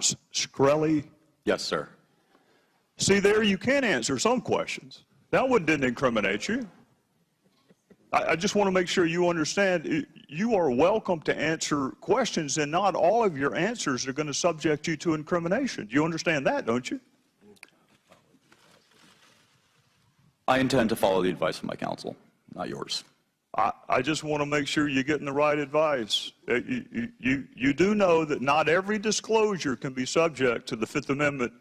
Shkreli? Yes, sir. See, there you can answer some questions. That one didn't incriminate you. I just want to make sure you understand you are welcome to answer questions, and not all of your answers are going to subject you to incrimination. You understand that, don't you? I intend to follow the advice of my counsel, not yours. I just want to make sure you're getting the right advice. You do know that not every disclosure can be subject to the Fifth Amendment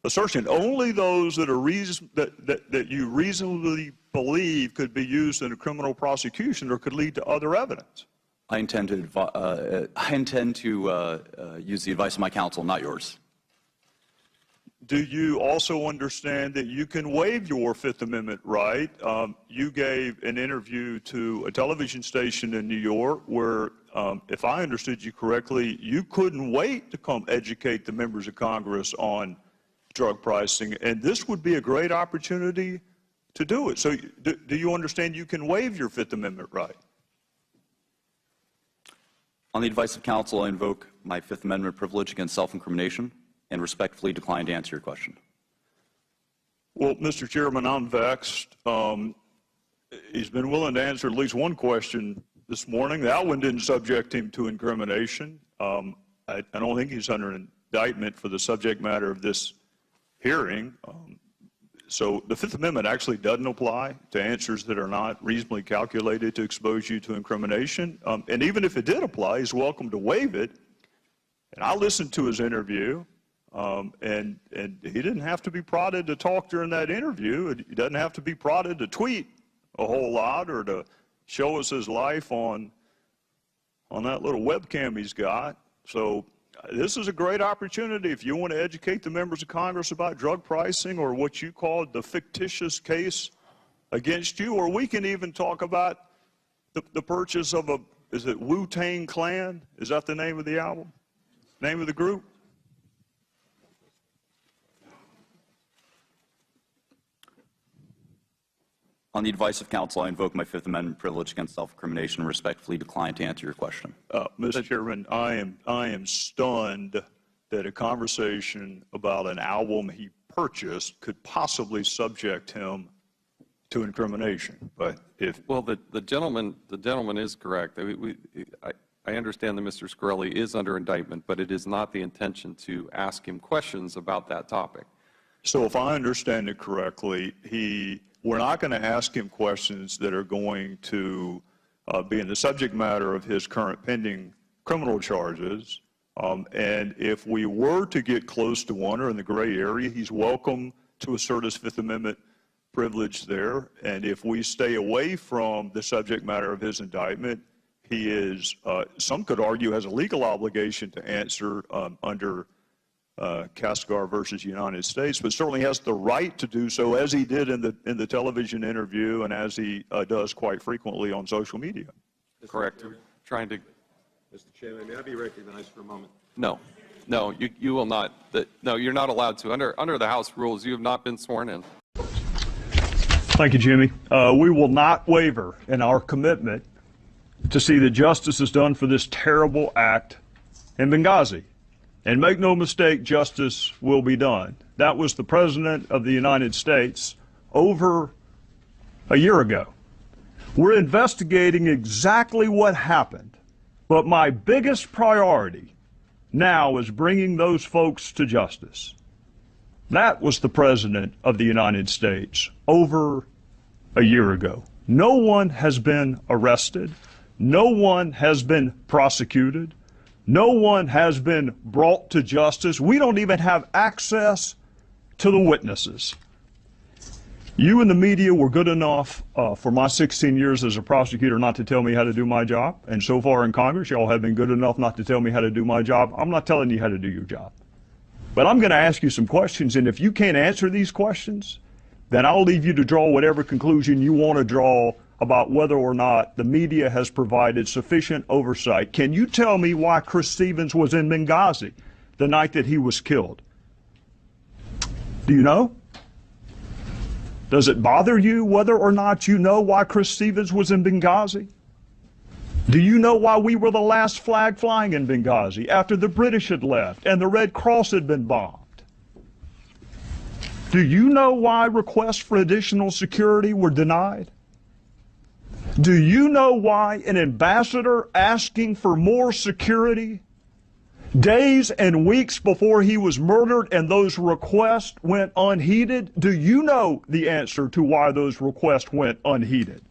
assertion. Only those that are that you reasonably believe could be used in a criminal prosecution or could lead to other evidence. I intend to use the advice of my counsel, not yours. Do you also understand that you can waive your Fifth Amendment right? You gave an interview to a television station in New York where, if I understood you correctly, you couldn't wait to come educate the members of Congress on drug pricing, and this would be a great opportunity to do it. So do you understand you can waive your Fifth Amendment right? On the advice of counsel, I invoke my Fifth Amendment privilege against self-incrimination and respectfully decline to answer your question. Well, Mr. Chairman, I'm vexed. He's been willing to answer at least one question this morning. That one didn't subject him to incrimination. I don't think he's under indictment for the subject matter of this hearing. So the Fifth Amendment actually doesn't apply to answers that are not reasonably calculated to expose you to incrimination. And even if it did apply, he's welcome to waive it. And I listened to his interview. And he didn't have to be prodded to talk during that interview. He doesn't have to be prodded to tweet a whole lot or to show us his life on that little webcam he's got. So this is a great opportunity if you want to educate the members of Congress about drug pricing or what you called the fictitious case against you, or we can even talk about the purchase of is it Wu-Tang Clan? Is that the name of the album? Name of the group? On the advice of counsel, I invoke my Fifth Amendment privilege against self-incrimination and respectfully decline to answer your question. Mr. Chairman, I am stunned that a conversation about an album he purchased could possibly subject him to incrimination. But if the gentleman is correct. I understand that Mr. Shkreli is under indictment, but it is not the intention to ask him questions about that topic. So if I understand it correctly, we're not going to ask him questions that are going to be in the subject matter of his current pending criminal charges. And if we were to get close to one or in the gray area, he's welcome to assert his Fifth Amendment privilege there. And if we stay away from the subject matter of his indictment, he is, some could argue, has a legal obligation to answer under Casgar versus United States, but certainly has the right to do so, as he did in the television interview and as he does quite frequently on social media. Correct. Trying to. Mr. Chairman, may I be recognized for a moment? No, you will not. No, you're not allowed to. Under the House rules, you have not been sworn in. Thank you, Jimmy. We will not waver in our commitment to see that justice is done for this terrible act in Benghazi. And make no mistake, justice will be done. That was the President of the United States over a year ago. We're investigating exactly what happened, but my biggest priority now is bringing those folks to justice. That was the President of the United States over a year ago. No one has been arrested. No one has been prosecuted. No one has been brought to justice. We don't even have access to the witnesses. You and the media were good enough for my 16 years as a prosecutor not to tell me how to do my job. And so far in Congress, y'all have been good enough not to tell me how to do my job. I'm not telling you how to do your job. But I'm going to ask you some questions, and if you can't answer these questions, then I'll leave you to draw whatever conclusion you want to draw about whether or not the media has provided sufficient oversight. Can you tell me why Chris Stevens was in Benghazi the night that he was killed? Do you know? Does it bother you whether or not you know why Chris Stevens was in Benghazi? Do you know why we were the last flag flying in Benghazi after the British had left and the Red Cross had been bombed? Do you know why requests for additional security were denied? Do you know why an ambassador asking for more security days and weeks before he was murdered and those requests went unheeded? Do you know the answer to why those requests went unheeded?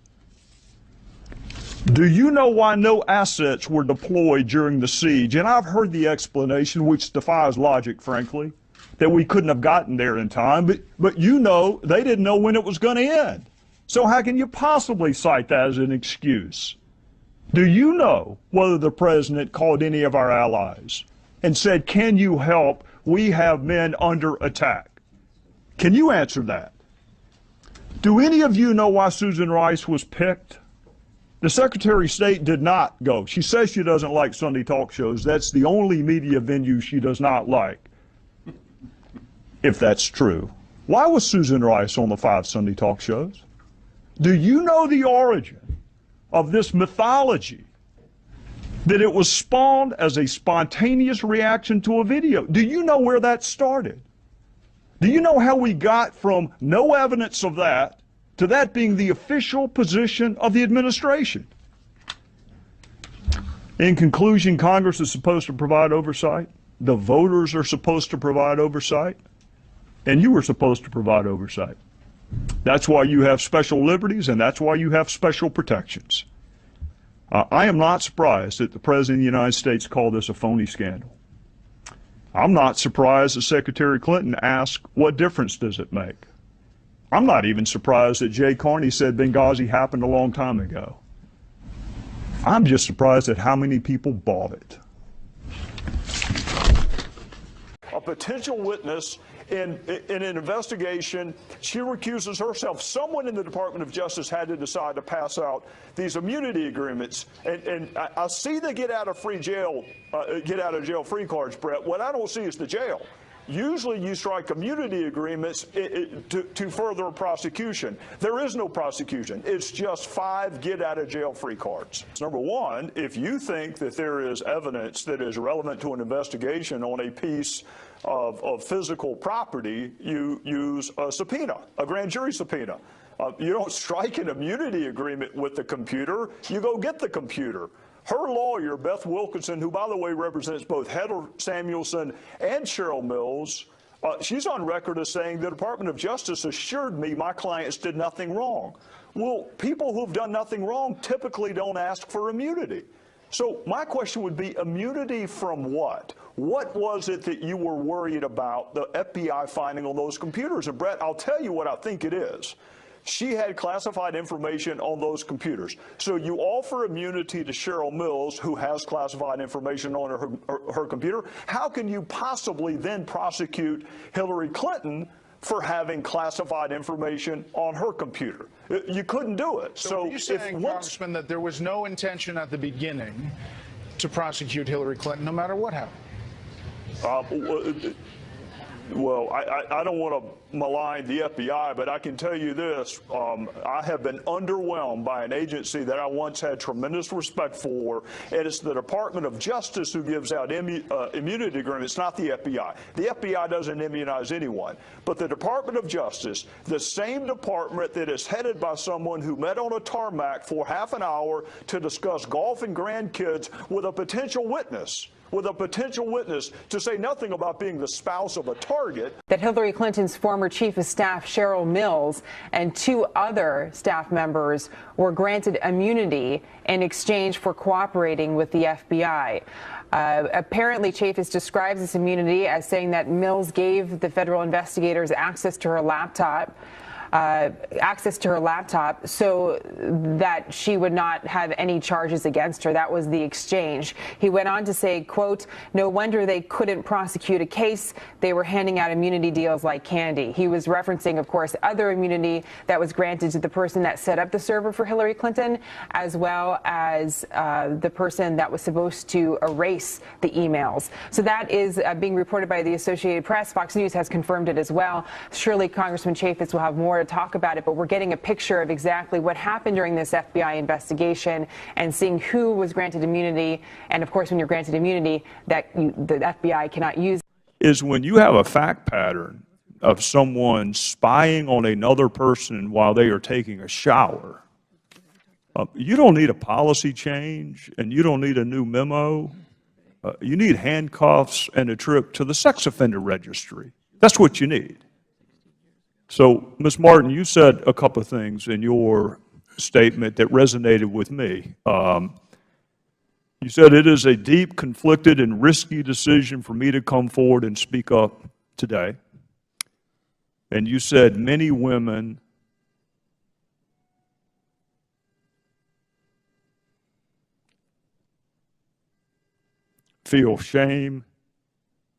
Do you know why no assets were deployed during the siege? And I've heard the explanation, which defies logic, frankly, that we couldn't have gotten there in time, but you know they didn't know when it was going to end. So how can you possibly cite that as an excuse? Do you know whether the president called any of our allies and said, can you help? We have men under attack. Can you answer that? Do any of you know why Susan Rice was picked? The Secretary of State did not go. She says she doesn't like Sunday talk shows. That's the only media venue she does not like, if that's true. Why was Susan Rice on the 5 Sunday talk shows? Do you know the origin of this mythology that it was spawned as a spontaneous reaction to a video? Do you know where that started? Do you know how we got from no evidence of that to that being the official position of the administration? In conclusion, Congress is supposed to provide oversight. The voters are supposed to provide oversight. And you are supposed to provide oversight. That's why you have special liberties, and that's why you have special protections. I am not surprised that the President of the United States called this a phony scandal. I'm not surprised that Secretary Clinton asked, what difference does it make? I'm not even surprised that Jay Carney said Benghazi happened a long time ago. I'm just surprised at how many people bought it. A potential witness in an investigation, she recuses herself. Someone in the Department of Justice had to decide to pass out these immunity agreements. And I see the get out of jail free cards, Brett. What I don't see is the jail. Usually you strike immunity agreements to further a prosecution. There is no prosecution. It's just 5 get-out-of-jail-free cards. Number one, if you think that there is evidence that is relevant to an investigation on a piece of physical property, you use a subpoena, a grand jury subpoena. You don't strike an immunity agreement with the computer. You go get the computer. Her lawyer, Beth Wilkinson, who, by the way, represents both Heather Samuelson and Cheryl Mills, she's on record as saying the Department of Justice assured me my clients did nothing wrong. Well, people who've done nothing wrong typically don't ask for immunity. So my question would be, immunity from what? What was it that you were worried about the FBI finding on those computers? And Brett, I'll tell you what I think it is. She had classified information on those computers. So you offer immunity to Cheryl Mills, who has classified information on her computer. How can you possibly then prosecute Hillary Clinton for having classified information on her computer? You couldn't do it. So are you saying, Congressman, that there was no intention at the beginning to prosecute Hillary Clinton, no matter what happened? Well, I don't want to malign the FBI, but I can tell you this. I have been underwhelmed by an agency that I once had tremendous respect for, and it's the Department of Justice who gives out immunity agreements, not the FBI. The FBI doesn't immunize anyone. But the Department of Justice, the same department that is headed by someone who met on a tarmac for half an hour to discuss golf and grandkids with a potential witness, to say nothing about being the spouse of a target. That Hillary Clinton's former chief of staff, Cheryl Mills, and 2 other staff members were granted immunity in exchange for cooperating with the FBI. Apparently, Chafis describes this immunity as saying that Mills gave the federal investigators access to her laptop so that she would not have any charges against her. That was the exchange. He went on to say, quote, no wonder they couldn't prosecute a case. They were handing out immunity deals like candy. He was referencing, of course, other immunity that was granted to the person that set up the server for Hillary Clinton, as well as the person that was supposed to erase the emails. So that is being reported by the Associated Press. Fox News has confirmed it as well. Surely Congressman Chafis will have more more to talk about it, but we're getting a picture of exactly what happened during this FBI investigation and seeing who was granted immunity. And of course, when you're granted immunity, the FBI cannot use. Is when you have a fact pattern of someone spying on another person while they are taking a shower. You don't need a policy change, and you don't need a new memo. You need handcuffs and a trip to the sex offender registry. That's what you need. So, Ms. Martin, you said a couple of things in your statement that resonated with me. You said it is a deep, conflicted, and risky decision for me to come forward and speak up today. And you said many women feel shame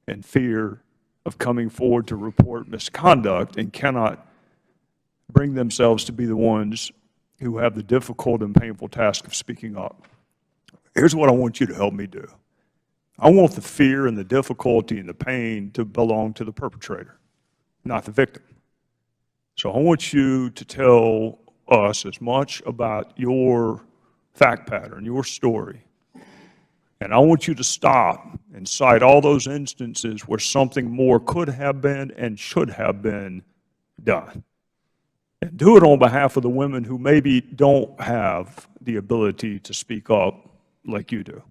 and fear of coming forward to report misconduct and cannot bring themselves to be the ones who have the difficult and painful task of speaking up. Here's what I want you to help me do. I want the fear and the difficulty and the pain to belong to the perpetrator, not the victim. So I want you to tell us as much about your fact pattern, your story. And I want you to stop and cite all those instances where something more could have been and should have been done. And do it on behalf of the women who maybe don't have the ability to speak up like you do.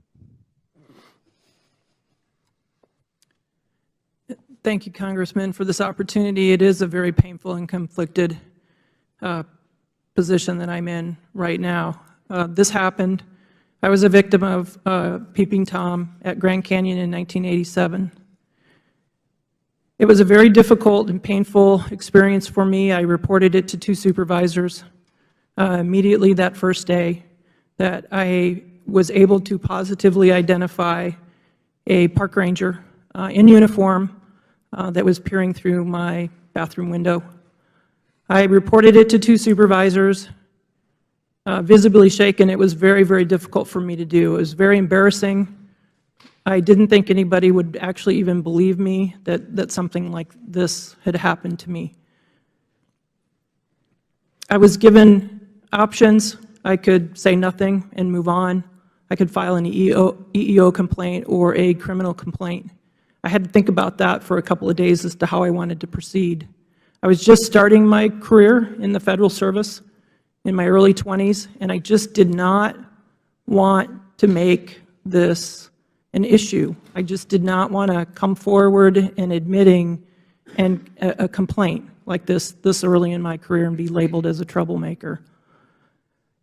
Thank you, Congressman, for this opportunity. It is a very painful and conflicted position that I'm in right now. This happened. I was a victim of Peeping Tom at Grand Canyon in 1987. It was a very difficult and painful experience for me. I reported it to 2 supervisors immediately that first day, that I was able to positively identify a park ranger in uniform that was peering through my bathroom window. I reported it to 2 supervisors. Visibly shaken. It was very, very difficult for me to do. It was very embarrassing. I didn't think anybody would actually even believe me that something like this had happened to me. I was given options. I could say nothing and move on. I could file an EEO complaint or a criminal complaint. I had to think about that for a couple of days as to how I wanted to proceed. I was just starting my career in the federal service in my early 20s, and I just did not want to make this an issue. I just did not want to come forward and admitting a complaint like this early in my career and be labeled as a troublemaker.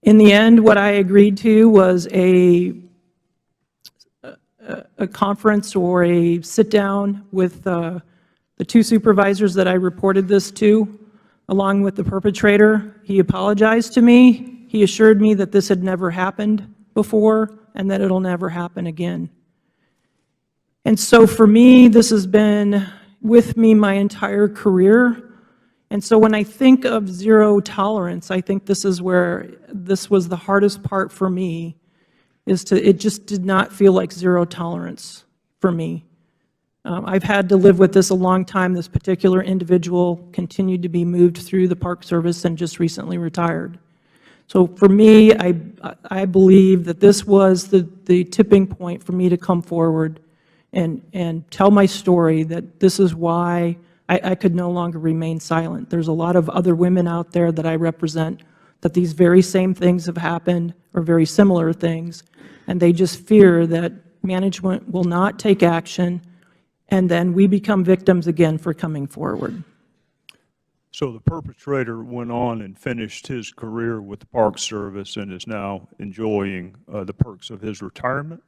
In the end, what I agreed to was a conference or a sit-down with the 2 supervisors that I reported this to, along with the perpetrator. He apologized to me. He assured me that this had never happened before and that it'll never happen again. And so for me, this has been with me my entire career. And so when I think of zero tolerance, I think this is where this was the hardest part for me, it just did not feel like zero tolerance for me. I've had to live with this a long time. This particular individual continued to be moved through the Park Service and just recently retired. So for me, I believe that this was the tipping point for me to come forward and tell my story, that this is why I could no longer remain silent. There's a lot of other women out there that I represent that these very same things have happened, or very similar things, and they just fear that management will not take action, and then we become victims again for coming forward. So the perpetrator went on and finished his career with the Park Service and is now enjoying the perks of his retirement?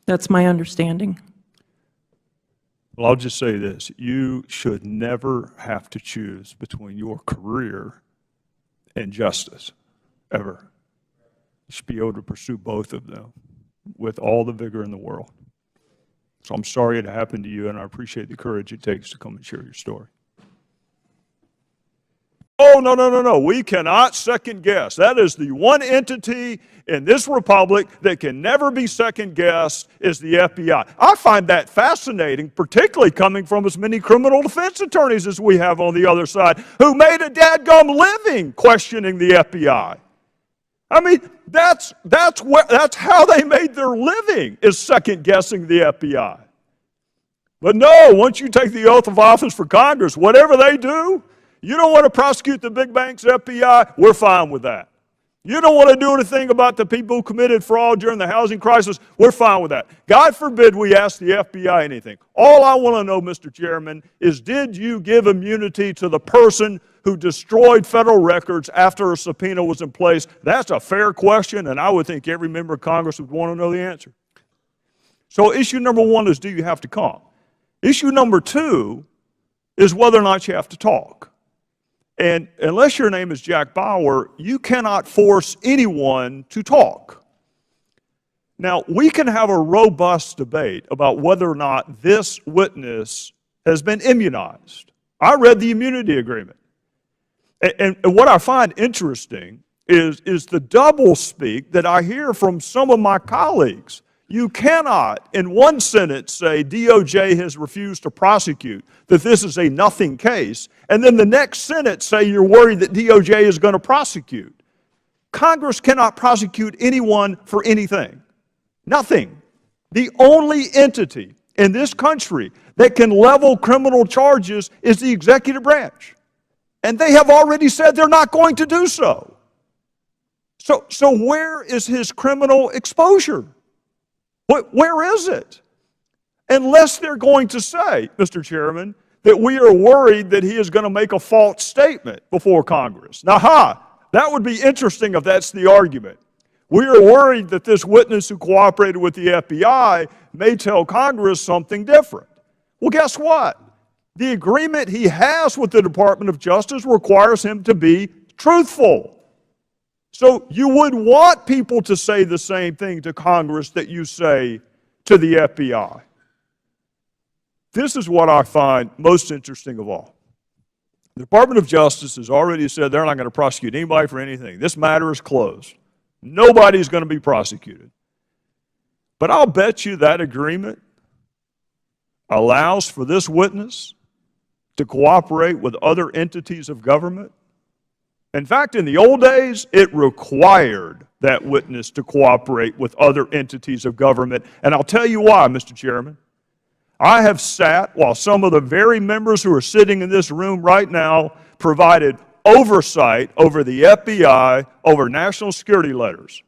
That's my understanding. Well, I'll just say this. You should never have to choose between your career and justice, ever. You should be able to pursue both of them with all the vigor in the world. So I'm sorry it happened to you, and I appreciate the courage it takes to come and share your story. Oh, no, no, no, no. We cannot second guess. That is the one entity in this republic that can never be second guessed is the FBI. I find that fascinating, particularly coming from as many criminal defense attorneys as we have on the other side who made a dadgum living questioning the FBI. I mean, that's how they made their living, is second guessing the FBI. But no, once you take the oath of office for Congress, whatever they do, you don't want to prosecute the big banks, FBI, we're fine with that. You don't want to do anything about the people who committed fraud during the housing crisis, we're fine with that. God forbid we ask the FBI anything. All I want to know, Mr. Chairman, is did you give immunity to the person who destroyed federal records after a subpoena was in place? That's a fair question, and I would think every member of Congress would want to know the answer. So issue number one is, do you have to come? Issue number two is whether or not you have to talk. And unless your name is Jack Bauer, you cannot force anyone to talk. Now, we can have a robust debate about whether or not this witness has been immunized. I read the immunity agreement. And what I find interesting is the doublespeak that I hear from some of my colleagues. You cannot, in one sentence, say DOJ has refused to prosecute, that this is a nothing case, and then the next sentence say you're worried that DOJ is going to prosecute. Congress cannot prosecute anyone for anything. Nothing. The only entity in this country that can level criminal charges is the executive branch. And they have already said they're not going to do so. So where is his criminal exposure? Where is it? Unless they're going to say, Mr. Chairman, that we are worried that he is going to make a false statement before Congress. Now, that would be interesting if that's the argument. We are worried that this witness who cooperated with the FBI may tell Congress something different. Well, guess what? The agreement he has with the Department of Justice requires him to be truthful. So you would want people to say the same thing to Congress that you say to the FBI. This is what I find most interesting of all. The Department of Justice has already said they're not going to prosecute anybody for anything. This matter is closed. Nobody's going to be prosecuted. But I'll bet you that agreement allows for this witness to cooperate with other entities of government. In fact, in the old days, it required that witness to cooperate with other entities of government. And I'll tell you why, Mr. Chairman. I have sat while some of the very members who are sitting in this room right now provided oversight over the FBI, over national security letters.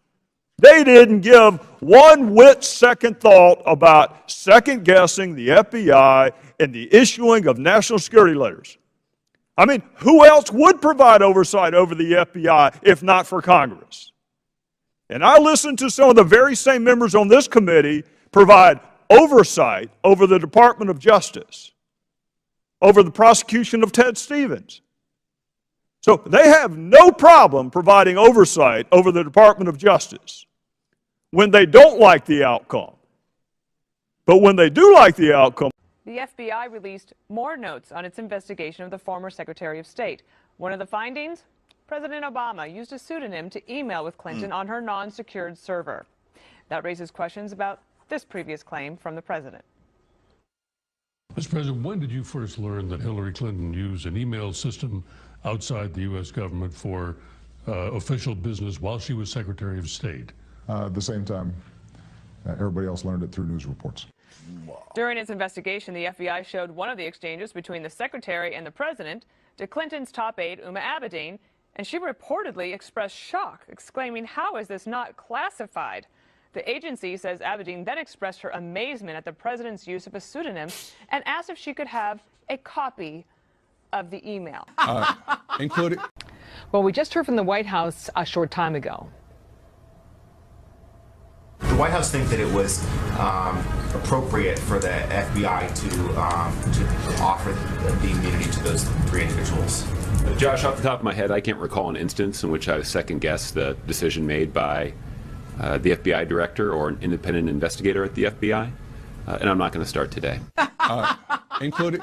They didn't give one whit second thought about second guessing the FBI and the issuing of national security letters. I mean, who else would provide oversight over the FBI if not for Congress? And I listened to some of the very same members on this committee provide oversight over the Department of Justice, over the prosecution of Ted Stevens. So they have no problem providing oversight over the Department of Justice when they don't like the outcome. But when they do like the outcome, the FBI released more notes on its investigation of the former Secretary of State. One of the findings, President Obama used a pseudonym to email with Clinton on her non-secured server. That raises questions about this previous claim from the president. Mr. President, when did you first learn that Hillary Clinton used an email system outside the U.S. government for official business while she was Secretary of State? At the same time, everybody else learned it through news reports. During its investigation, the FBI showed one of the exchanges between the secretary and the president to Clinton's top aide, Uma Abedin, and she reportedly expressed shock, exclaiming, "How is this not classified?" The agency says Abedin then expressed her amazement at the president's use of a pseudonym and asked if she could have a copy of the email. Included. Well, we just heard from the White House a short time ago. The White House thinks that it was appropriate for the FBI to offer the immunity to those three individuals. Josh, off the top of my head, I can't recall an instance in which I second-guessed the decision made by the FBI director or an independent investigator at the FBI, and I'm not going to start today. Included.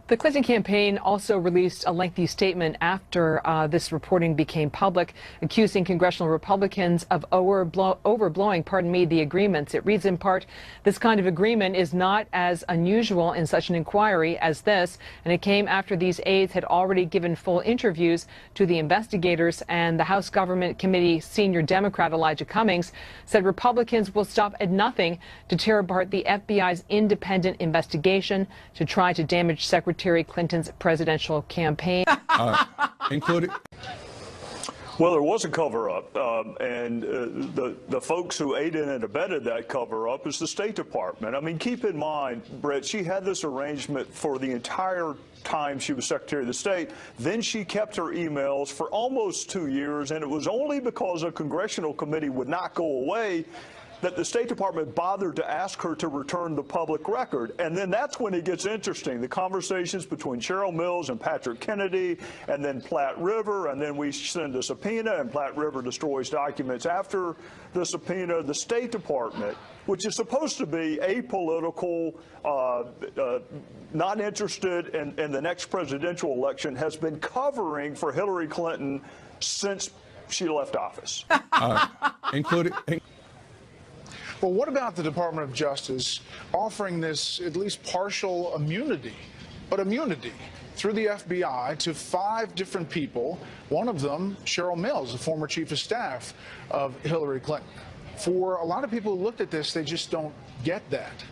The Clinton campaign also released a lengthy statement after this reporting became public, accusing congressional Republicans of overblowing, the agreements. It reads in part, "This kind of agreement is not as unusual in such an inquiry as this, and it came after these aides had already given full interviews to the investigators." And the House Government Committee senior Democrat Elijah Cummings said Republicans will stop at nothing to tear apart the FBI's independent investigation to try to damage Secretary Clinton's presidential campaign. Including. Well, there was a cover-up, and the folks who aided and abetted that cover-up is the State Department. I mean, keep in mind, Brett, she had this arrangement for the entire time she was Secretary of the State. Then she kept her emails for almost 2 years, and it was only because a congressional committee would not go away that the State Department bothered to ask her to return the public record. And then that's when it gets interesting. The conversations between Cheryl Mills and Patrick Kennedy, and then Platte River, and then we send a subpoena, and Platte River destroys documents after the subpoena. The State Department, which is supposed to be apolitical, not interested in the next presidential election, has been covering for Hillary Clinton since she left office. Including. Well, what about the Department of Justice offering this at least partial immunity, but immunity through the FBI to 5 different people, one of them, Cheryl Mills, the former chief of staff of Hillary Clinton? For a lot of people who looked at this, they just don't get that.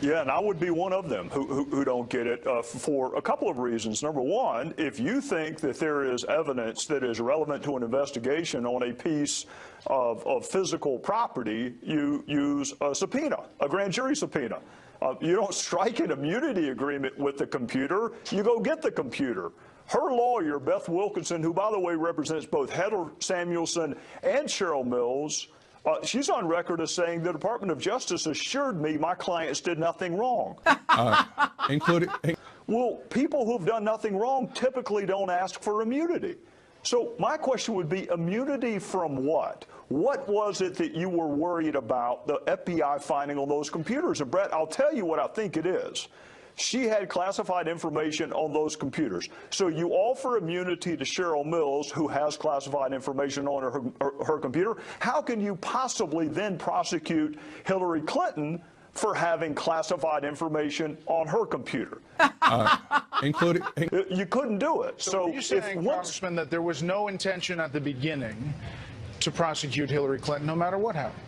Yeah, and I would be one of them who don't get it for a couple of reasons. Number one, if you think that there is evidence that is relevant to an investigation on a piece of physical property, you use a subpoena, a grand jury subpoena. You don't strike an immunity agreement with the computer. You go get the computer. Her lawyer, Beth Wilkinson, who, by the way, represents both Heather Samuelson and Cheryl Mills, she's on record as saying the Department of Justice assured me my clients did nothing wrong. Including. Well, people who've done nothing wrong typically don't ask for immunity. So my question would be, immunity from what? What was it that you were worried about the FBI finding on those computers? And Brett, I'll tell you what I think it is. She had classified information on those computers. So you offer immunity to Cheryl Mills, who has classified information on her computer. How can you possibly then prosecute Hillary Clinton for having classified information on her computer? Including. You couldn't do it. So are you saying, Congressman, that there was no intention at the beginning to prosecute Hillary Clinton, no matter what happened?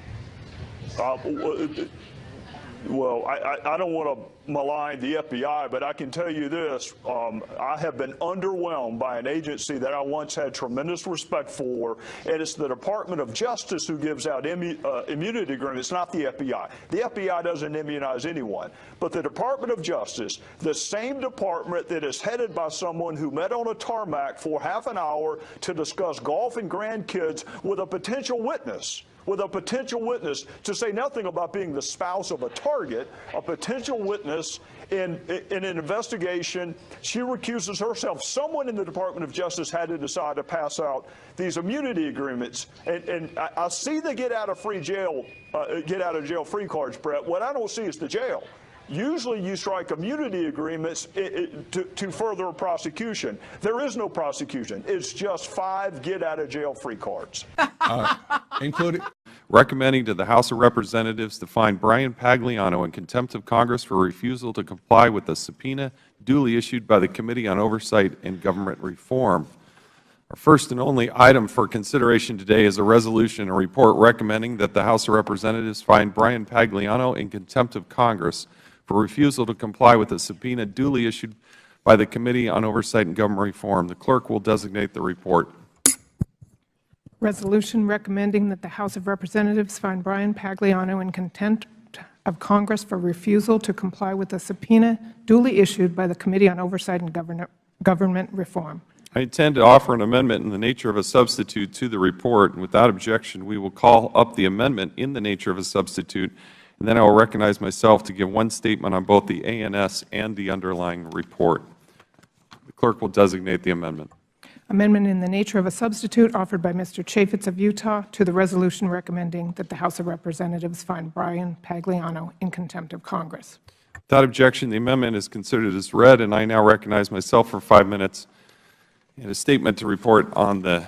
Well, I don't want to malign the FBI, but I can tell you this. I have been underwhelmed by an agency that I once had tremendous respect for, and it's the Department of Justice who gives out immunity agreements, not the FBI. The FBI doesn't immunize anyone. But the Department of Justice, the same department that is headed by someone who met on a tarmac for half an hour to discuss golf and grandkids with a potential witness, to say nothing about being the spouse of a target, a potential witness in an investigation. She recuses herself. Someone in the Department of Justice had to decide to pass out these immunity agreements. And I see the get out of jail free cards, Brett. What I don't see is the jail. Usually you strike immunity agreements to further a prosecution. There is no prosecution. It's just 5 get-out-of-jail-free cards. Including. Recommending to the House of Representatives to find Brian Pagliano in contempt of Congress for refusal to comply with the subpoena duly issued by the Committee on Oversight and Government Reform. Our first and only item for consideration today is a resolution and report recommending that the House of Representatives find Brian Pagliano in contempt of Congress for refusal to comply with the subpoena duly issued by the Committee on Oversight and Government Reform. The clerk will designate the report. Resolution recommending that the House of Representatives find Brian Pagliano in contempt of Congress for refusal to comply with the subpoena duly issued by the Committee on Oversight and Government Reform. I intend to offer an amendment in the nature of a substitute to the report, and without objection, we will call up the amendment in the nature of a substitute, and then I will recognize myself to give one statement on both the ANS and the underlying report. The clerk will designate the amendment. Amendment in the nature of a substitute offered by Mr. Chaffetz of Utah to the resolution recommending that the House of Representatives find Brian Pagliano in contempt of Congress. Without objection, the amendment is considered as read, and I now recognize myself for 5 minutes in a statement to report on the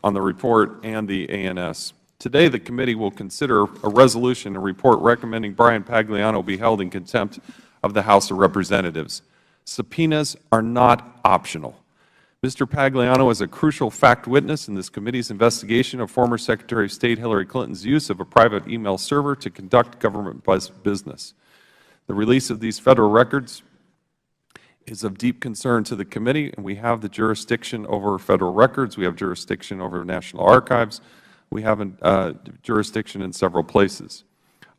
report and the ANS. Today, the committee will consider a resolution and report recommending Brian Pagliano be held in contempt of the House of Representatives. Subpoenas are not optional. Mr. Pagliano is a crucial fact witness in this committee's investigation of former Secretary of State Hillary Clinton's use of a private email server to conduct government business. The release of these Federal records is of deep concern to the committee, and we have the jurisdiction over Federal records. We have jurisdiction over National Archives. We have jurisdiction in several places.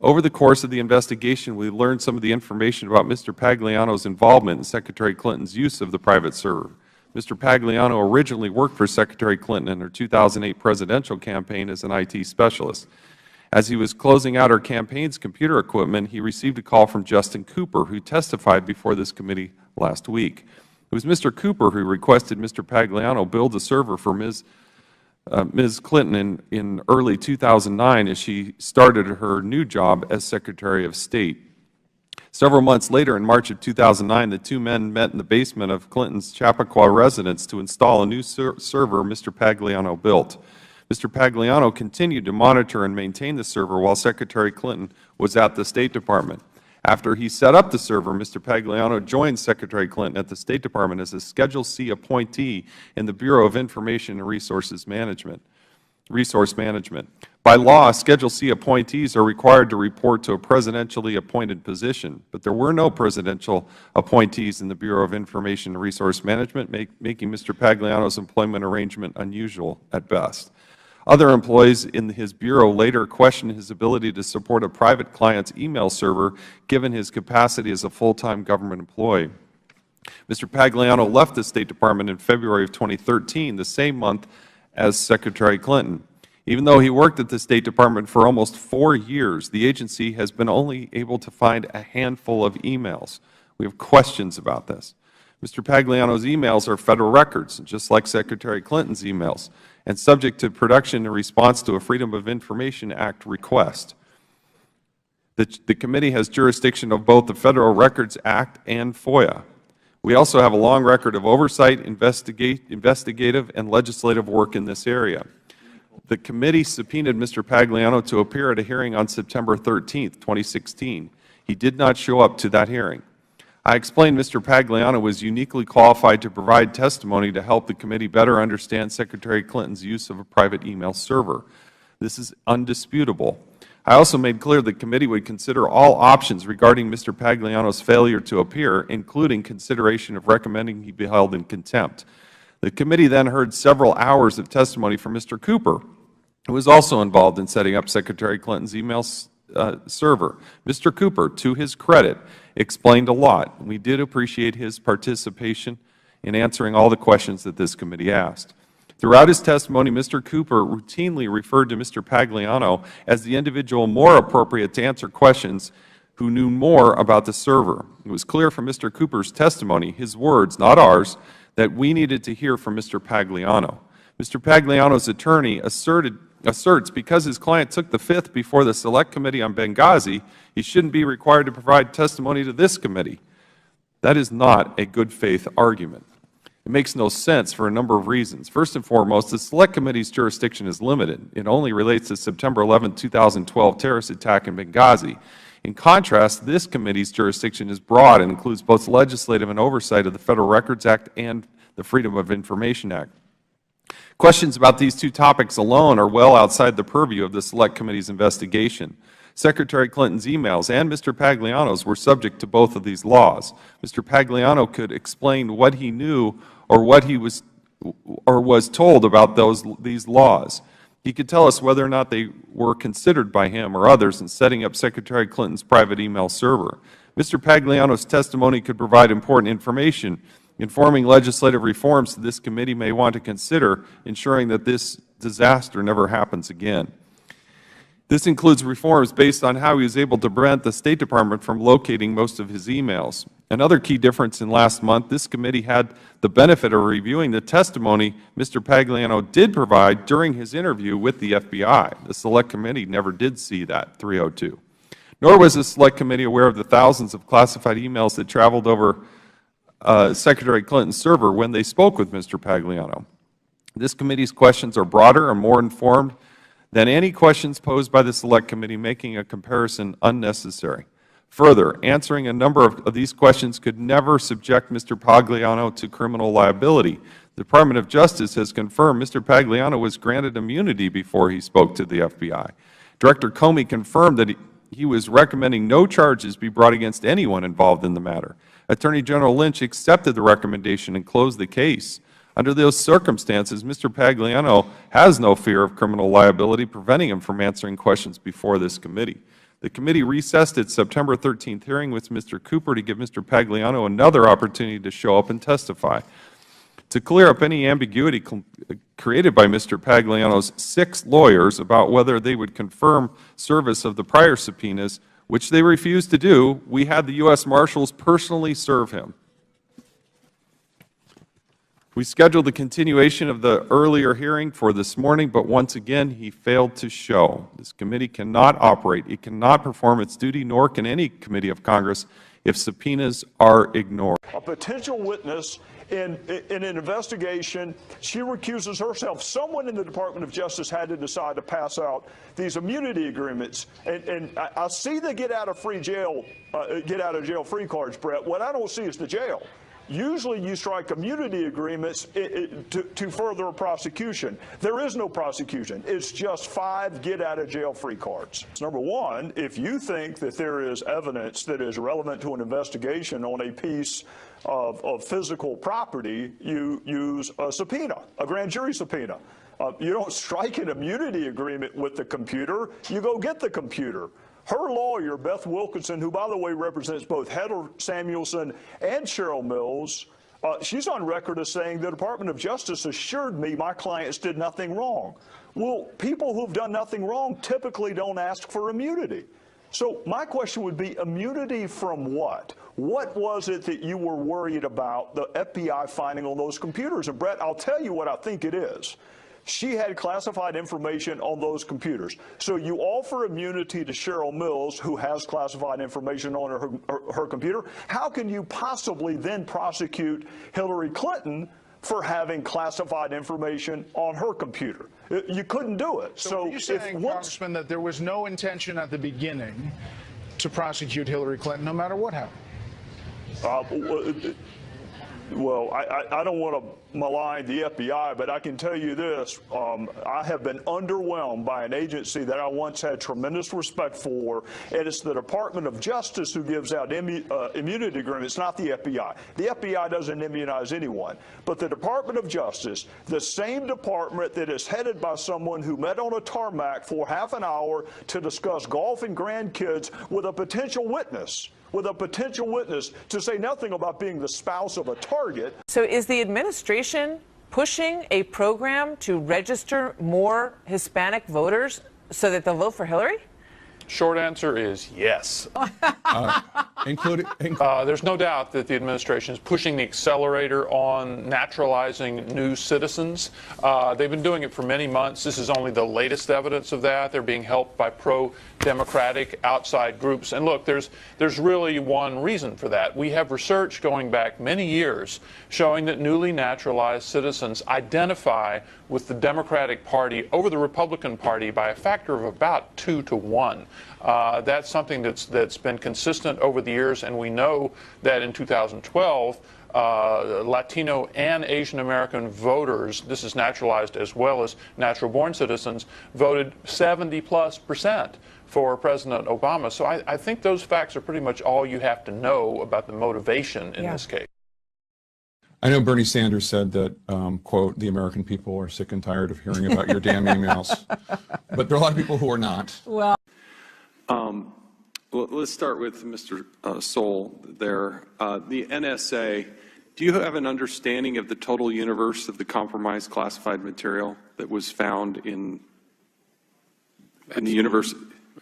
Over the course of the investigation, we learned some of the information about Mr. Pagliano's involvement in Secretary Clinton's use of the private server. Mr. Pagliano originally worked for Secretary Clinton in her 2008 presidential campaign as an IT specialist. As he was closing out her campaign's computer equipment, he received a call from Justin Cooper, who testified before this committee last week. It was Mr. Cooper who requested Mr. Pagliano build a server for Ms. Clinton in early 2009 as she started her new job as Secretary of State. Several months later, in March of 2009, the two men met in the basement of Clinton's Chappaqua residence to install a new server Mr. Pagliano built. Mr. Pagliano continued to monitor and maintain the server while Secretary Clinton was at the State Department. After he set up the server, Mr. Pagliano joined Secretary Clinton at the State Department as a Schedule C appointee in the Bureau of Information and Resource Management. By law, Schedule C appointees are required to report to a presidentially appointed position, but there were no presidential appointees in the Bureau of Information and Resource Management, making Mr. Pagliano's employment arrangement unusual at best. Other employees in his Bureau later questioned his ability to support a private client's email server, given his capacity as a full-time government employee. Mr. Pagliano left the State Department in February of 2013, the same month as Secretary Clinton. Even though he worked at the State Department for almost 4 years, the agency has been only able to find a handful of emails. We have questions about this. Mr. Pagliano's emails are Federal records, just like Secretary Clinton's emails, and subject to production in response to a Freedom of Information Act request. The committee has jurisdiction of both the Federal Records Act and FOIA. We also have a long record of oversight, investigative, and legislative work in this area. The committee subpoenaed Mr. Pagliano to appear at a hearing on September 13, 2016. He did not show up to that hearing. I explained Mr. Pagliano was uniquely qualified to provide testimony to help the committee better understand Secretary Clinton's use of a private email server. This is undisputable. I also made clear the committee would consider all options regarding Mr. Pagliano's failure to appear, including consideration of recommending he be held in contempt. The committee then heard several hours of testimony from Mr. Cooper, who was also involved in setting up Secretary Clinton's email server. Mr. Cooper, to his credit, explained a lot. We did appreciate his participation in answering all the questions that this committee asked. Throughout his testimony, Mr. Cooper routinely referred to Mr. Pagliano as the individual more appropriate to answer questions who knew more about the server. It was clear from Mr. Cooper's testimony, his words, not ours, that we needed to hear from Mr. Pagliano. Mr. Pagliano's attorney asserts because his client took the fifth before the Select Committee on Benghazi, he shouldn't be required to provide testimony to this committee. That is not a good faith argument. It makes no sense for a number of reasons. First and foremost, the Select Committee's jurisdiction is limited. It only relates to September 11, 2012 terrorist attack in Benghazi. In contrast, this committee's jurisdiction is broad and includes both legislative and oversight of the Federal Records Act and the Freedom of Information Act. Questions about these two topics alone are well outside the purview of the Select Committee's investigation. Secretary Clinton's emails and Mr. Pagliano's were subject to both of these laws. Mr. Pagliano could explain what he knew or what he was told about these laws. He could tell us whether or not they were considered by him or others in setting up Secretary Clinton's private email server. Mr. Pagliano's testimony could provide important information informing legislative reforms that this committee may want to consider, ensuring that this disaster never happens again. This includes reforms based on how he was able to prevent the State Department from locating most of his emails. Another key difference in last month, this committee had the benefit of reviewing the testimony Mr. Pagliano did provide during his interview with the FBI. The Select Committee never did see that 302. Nor was the Select Committee aware of the thousands of classified emails that traveled over Secretary Clinton's server when they spoke with Mr. Pagliano. This committee's questions are broader and more informed than any questions posed by the Select Committee, making a comparison unnecessary. Further, answering a number of these questions could never subject Mr. Pagliano to criminal liability. The Department of Justice has confirmed Mr. Pagliano was granted immunity before he spoke to the FBI. Director Comey confirmed that he was recommending no charges be brought against anyone involved in the matter. Attorney General Lynch accepted the recommendation and closed the case. Under those circumstances, Mr. Pagliano has no fear of criminal liability preventing him from answering questions before this committee. The committee recessed its September 13th hearing with Mr. Cooper to give Mr. Pagliano another opportunity to show up and testify. To clear up any ambiguity created by Mr. Pagliano's 6 lawyers about whether they would confirm service of the prior subpoenas, which they refused to do, we had the U.S. Marshals personally serve him. We scheduled the continuation of the earlier hearing for this morning, but once again, he failed to show. This committee cannot operate. It cannot perform its duty, nor can any committee of Congress, if subpoenas are ignored. A potential witness in an investigation, she recuses herself. Someone in the Department of Justice had to decide to pass out these immunity agreements. And I see the get out of jail free cards, Brett. What I don't see is the jail. Usually you strike immunity agreements to further a prosecution. There is no prosecution. It's just 5 get-out-of-jail-free cards. Number one, if you think that there is evidence that is relevant to an investigation on a piece of physical property, you use a subpoena, a grand jury subpoena. You don't strike an immunity agreement with the computer. You go get the computer. Her lawyer, Beth Wilkinson, who, by the way, represents both Heather Samuelson and Cheryl Mills, she's on record as saying the Department of Justice assured me my clients did nothing wrong. Well, people who've done nothing wrong typically don't ask for immunity. So my question would be, immunity from what? What was it that you were worried about the FBI finding on those computers? And, Brett, I'll tell you what I think it is. She had classified information on those computers. So you offer immunity to Cheryl Mills, who has classified information on her computer. How can you possibly then prosecute Hillary Clinton for having classified information on her computer? You couldn't do it. So are you saying, Congressman, that there was no intention at the beginning to prosecute Hillary Clinton, no matter what happened? Well, I don't want to malign the FBI, but I can tell you this. I have been underwhelmed by an agency that I once had tremendous respect for, and it's the Department of Justice who gives out immunity agreements, not the FBI. The FBI doesn't immunize anyone. But the Department of Justice, the same department that is headed by someone who met on a tarmac for half an hour to discuss golf and grandkids with a potential witness, to say nothing about being the spouse of a target. So is the administration pushing a program to register more Hispanic voters so that they'll vote for Hillary? Short answer is yes. There's no doubt that the administration is pushing the accelerator on naturalizing new citizens. They've been doing it for many months. This is only the latest evidence of that. They're being helped by pro-democratic outside groups. And look, there's really one reason for that. We have research going back many years showing that newly naturalized citizens identify with the Democratic Party over the Republican Party by a factor of about 2 to 1. That's something that's been consistent over the years, and we know that in 2012, Latino and Asian American voters, this is naturalized as well as natural-born citizens, voted 70+% for President Obama. So I think those facts are pretty much all you have to know about the motivation in this case. I know Bernie Sanders said that, quote, the American people are sick and tired of hearing about your damn emails. But there are a lot of people who are not. Well, let's start with Mr. Soul there. The NSA, do you have an understanding of the total universe of the compromised classified material that was found in the universe?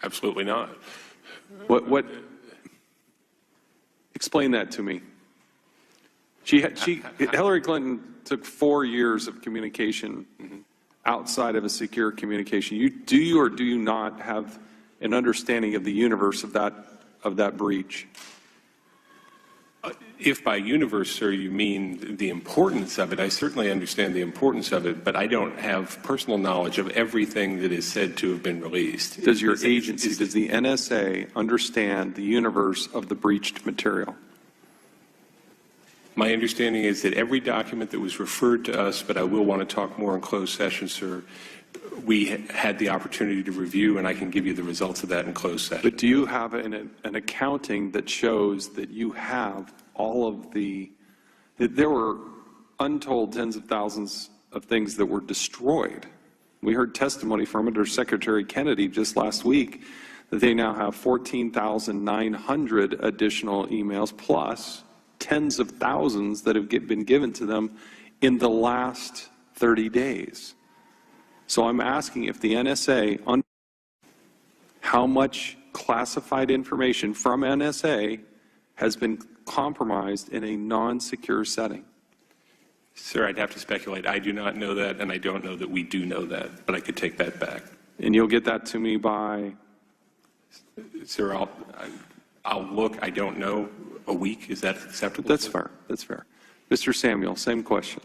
Absolutely not. What? Explain that to me. Hillary Clinton took 4 years of communication outside of a secure communication. Do you or do you not have an understanding of the universe of that breach? If by universe, sir, you mean the importance of it, I certainly understand the importance of it, but I don't have personal knowledge of everything that is said to have been released. Does your agency, does the NSA understand the universe of the breached material? My understanding is that every document that was referred to us, but I will want to talk more in closed session, sir, we had the opportunity to review, and I can give you the results of that in closed session. But do you have an accounting that shows that you have all of that there were untold tens of thousands of things that were destroyed? We heard testimony from Under Secretary Kennedy just last week that they now have 14,900 additional emails plus tens of thousands that have been given to them in the last 30 days. So I'm asking if the NSA, how much classified information from NSA has been compromised in a non-secure setting? Sir, I'd have to speculate. I do not know that, and I don't know that we do know that, but I could take that back. And you'll get that to me by? Sir, I'll look. I don't know. A week, is that acceptable? That's fair. That's fair. Mr. Samuel, same question.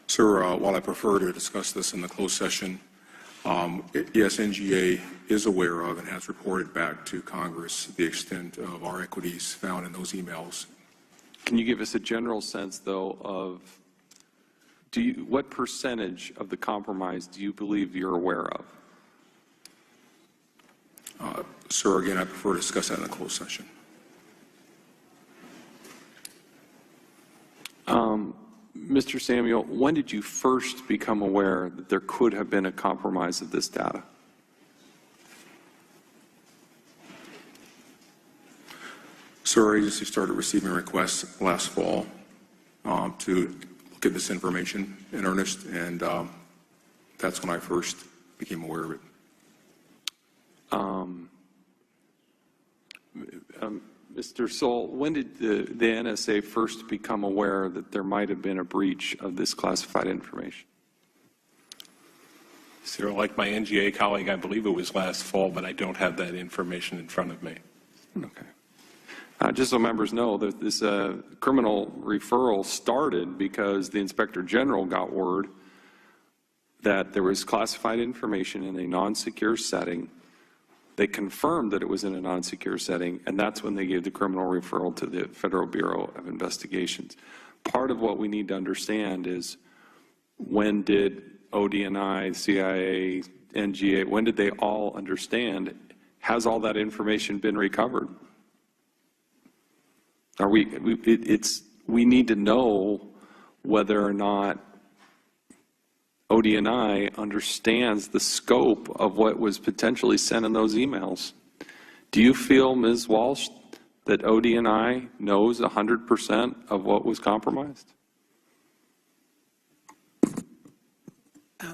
Sir, while I prefer to discuss this in the closed session, yes, NGA is aware of and has reported back to Congress the extent of our equities found in those emails. Can you give us a general sense, though, of what percentage of the compromise do you believe you're aware of? Sir, again, I prefer to discuss that in a closed session. Mr. Samuel, when did you first become aware that there could have been a compromise of this data? Sir, our agency started receiving requests last fall to look at this information in earnest, and that's when I first became aware of it. Mr. Soll, when did the NSA first become aware that there might have been a breach of this classified information? Sir, like my NGA colleague, I believe it was last fall, but I don't have that information in front of me. Okay. Just so members know that this criminal referral started because the Inspector General got word that there was classified information in a non-secure setting. They confirmed that it was in a non-secure setting, and that's when they gave the criminal referral to the Federal Bureau of Investigations. Part of what we need to understand is, when did ODNI, CIA, NGA, when did they all understand? Has all that information been recovered? We need to know whether or not ODNI understands the scope of what was potentially sent in those emails. Do you feel, Ms. Walsh, that ODNI knows 100% of what was compromised?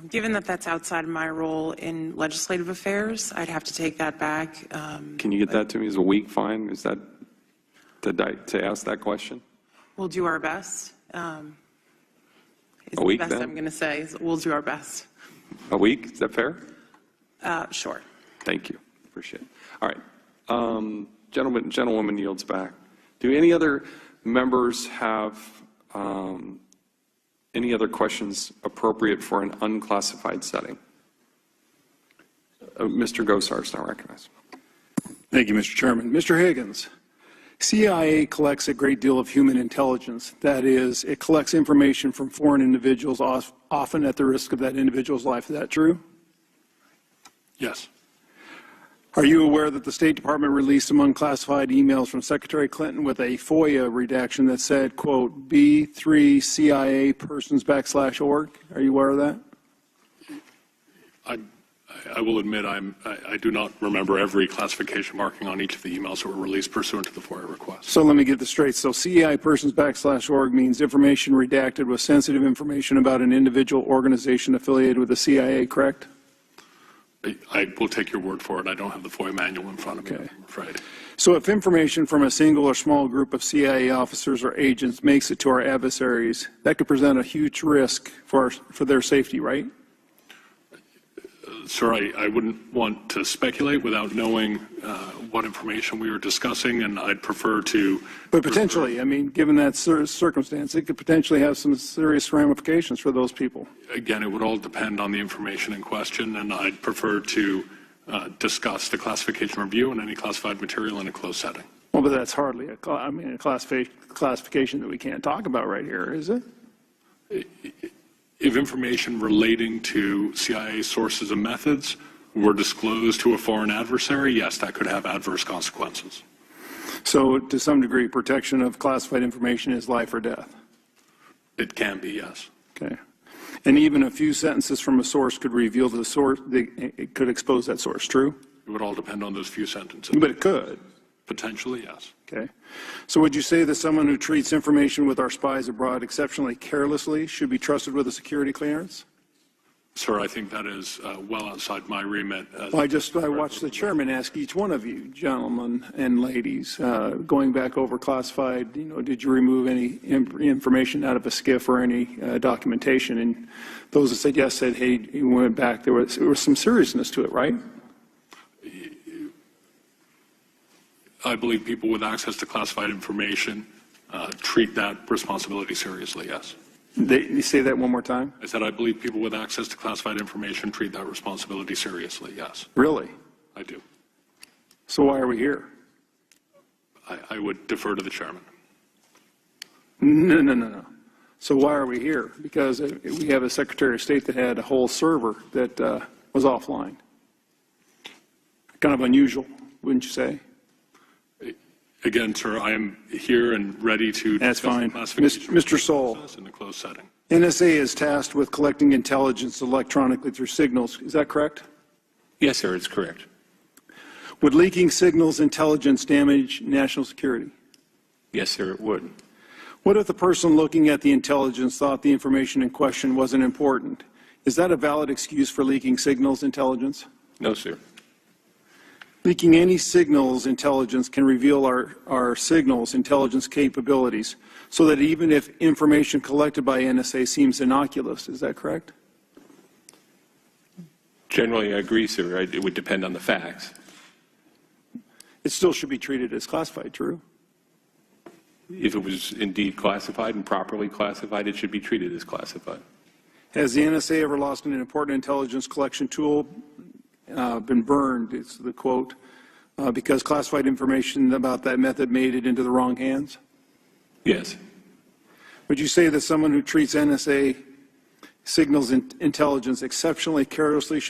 Given that that's outside of my role in legislative affairs, I'd have to take that back. Can you get that to me? Is a week fine? Is that to ask that question? We'll do our best. A week, the best then? I'm going to say is we'll do our best. A week? Is that fair? Sure. Thank you. Appreciate it. All right. Gentlewoman yields back. Do any other members have any other questions appropriate for an unclassified setting? Mr. Gosar is now recognized. Thank you, Mr. Chairman. Mr. Higgins, CIA collects a great deal of human intelligence. That is, it collects information from foreign individuals, often at the risk of that individual's life. Is that true? Yes. Are you aware that the State Department released some unclassified emails from Secretary Clinton with a FOIA redaction that said, quote, B3 CIA persons /org? Are you aware of that? I will admit I do not remember every classification marking on each of the emails that were released pursuant to the FOIA request. So let me get this straight. So CIA persons /org means information redacted with sensitive information about an individual organization affiliated with the CIA, correct? I will take your word for it. I don't have the FOIA manual in front of me, I'm afraid. So if information from a single or small group of CIA officers or agents makes it to our adversaries, that could present a huge risk for their safety, right? Sir, I wouldn't want to speculate without knowing what information we were discussing, and I'd prefer to. But potentially, I mean, given that circumstance, it could potentially have some serious ramifications for those people. Again, it would all depend on the information in question, and I'd prefer to discuss the classification review and any classified material in a closed setting. Well, but that's hardly a classification that we can't talk about right here, is it? If information relating to CIA sources and methods were disclosed to a foreign adversary, yes, that could have adverse consequences. So to some degree, protection of classified information is life or death? It can be, yes. Okay. And even a few sentences from a source could reveal the source, it could expose that source, true? It would all depend on those few sentences. But it could? Potentially, yes. Okay. So would you say that someone who treats information with our spies abroad exceptionally carelessly should be trusted with a security clearance? Sir, I think that is well outside my remit. Well, I watched the chairman ask each one of you, gentlemen and ladies, going back over classified, did you remove any information out of a SCIF or any documentation? And those that said yes said, hey, you went back, there was some seriousness to it, right? I believe people with access to classified information treat that responsibility seriously, yes. You say that one more time? I said I believe people with access to classified information treat that responsibility seriously, yes. Really? I do. So why are we here? I would defer to the chairman. No. So why are we here? Because we have a Secretary of State that had a whole server that was offline. Kind of unusual, wouldn't you say? Again, sir, I am here and ready to That's discuss fine. the classification Mr. Soul, in a closed setting. NSA is tasked with collecting intelligence electronically through signals. Is that correct? Yes, sir, it's correct. Would leaking signals intelligence damage national security? Yes, sir, it would. What if the person looking at the intelligence thought the information in question wasn't important? Is that a valid excuse for leaking signals intelligence? No, sir. Leaking any signals intelligence can reveal our signals intelligence capabilities so that even if information collected by NSA seems innocuous, is that correct? Generally, I agree, sir. It would depend on the facts. It still should be treated as classified, true? If it was indeed classified and properly classified, it should be treated as classified. Has the NSA ever lost an important intelligence collection tool been burned, it's the quote, because classified information about that method made it into the wrong hands? Yes. Would you say that someone who treats NSA signals intelligence exceptionally carelessly